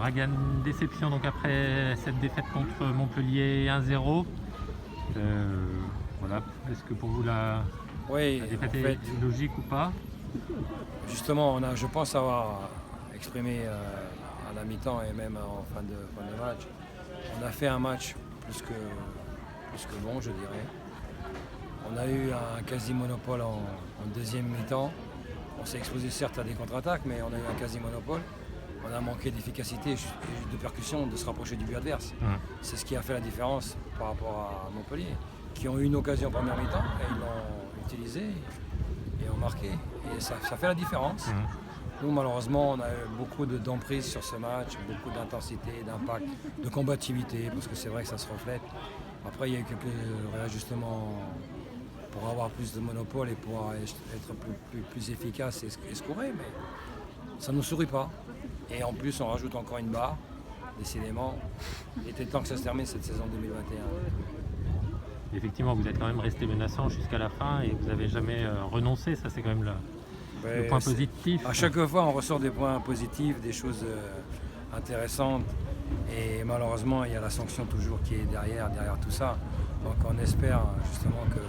Dragan, déception donc après cette défaite contre Montpellier 1-0. Voilà. Est-ce que pour vous la défaite est logique ou pas? Justement, je pense avoir exprimé à la mi-temps et même en fin de match, on a fait un match plus que bon, je dirais. On a eu un quasi-monopole en deuxième mi-temps. On s'est exposé certes à des contre-attaques, mais on a eu un quasi-monopole. On a manqué d'efficacité et de percussion, de se rapprocher du but adverse. C'est ce qui a fait la différence par rapport à Montpellier, qui ont eu une occasion en première mi-temps et ils l'ont utilisée et ont marqué. Et ça fait la différence. Nous, malheureusement, on a eu beaucoup d'emprise sur ce match, beaucoup d'intensité, d'impact, de combativité, parce que c'est vrai que ça se reflète. Après, il y a eu quelques réajustements pour avoir plus de monopole et pouvoir être plus efficace et scorer, mais ça ne nous sourit pas. Et en plus, on rajoute encore une barre, décidément. Il était temps que ça se termine cette saison 2021. Effectivement, vous êtes quand même resté menaçant jusqu'à la fin et vous n'avez jamais renoncé, ça c'est quand même le point positif. À chaque fois, on ressort des points positifs, des choses intéressantes. Et malheureusement, il y a la sanction toujours qui est derrière tout ça. Donc on espère justement que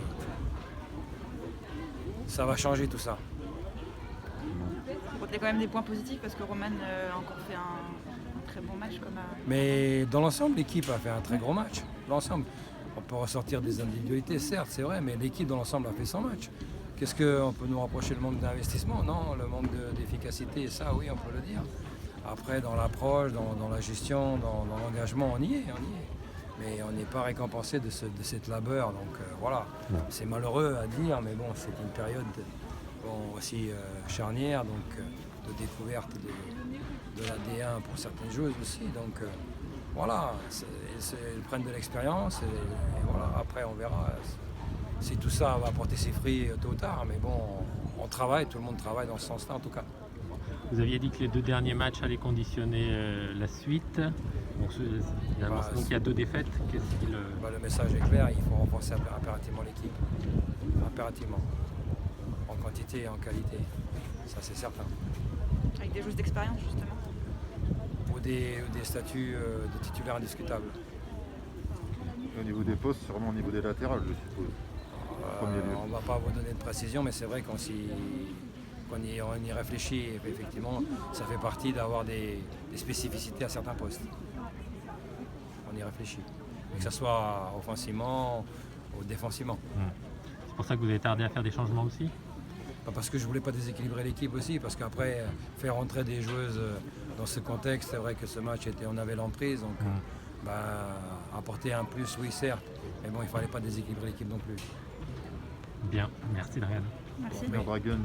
ça va changer tout ça. Vous retenez quand même des points positifs parce que Roman a encore fait un très bon match. Mais dans l'ensemble, l'équipe a fait un très gros match. L'ensemble. On peut ressortir des individualités, certes, c'est vrai, mais l'équipe dans l'ensemble a fait son match. Qu'est-ce qu'on peut nous rapprocher? Le manque d'investissement? Non, le manque d'efficacité, ça oui, on peut le dire. Après, dans l'approche, dans la gestion, dans l'engagement, on y est. Mais on n'est pas récompensé de cette labeur, donc voilà. C'est malheureux à dire, mais bon, c'est une période aussi charnière, donc de découverte de l'AD1 pour certaines joueuses aussi. Donc voilà, elles prennent de l'expérience et voilà, après on verra si tout ça va apporter ses fruits tôt ou tard. Mais bon, on travaille, tout le monde travaille dans ce sens-là en tout cas. Vous aviez dit que les 2 derniers matchs allaient conditionner la suite. Donc il y a 2 défaites. Le message est clair, il faut renforcer impérativement l'équipe. Impérativement. En quantité et en qualité. Ça c'est certain. Avec des joueuses d'expérience justement. Ou des statuts de titulaires indiscutables. Au niveau des postes, sûrement au niveau des latérales, je suppose. On ne va pas vous donner de précision, mais c'est vrai qu'on y réfléchit. Et effectivement, ça fait partie d'avoir des spécificités à certains postes. On y réfléchit. Que ce soit offensivement ou défensivement. C'est pour ça que vous avez tardé à faire des changements aussi? Parce que je ne voulais pas déséquilibrer l'équipe aussi, parce qu'après, faire entrer des joueuses dans ce contexte, c'est vrai que ce match, on avait l'emprise, donc apporter un plus, oui certes, mais bon, il ne fallait pas déséquilibrer l'équipe non plus. Bien, merci Dragan. Merci. Dragan,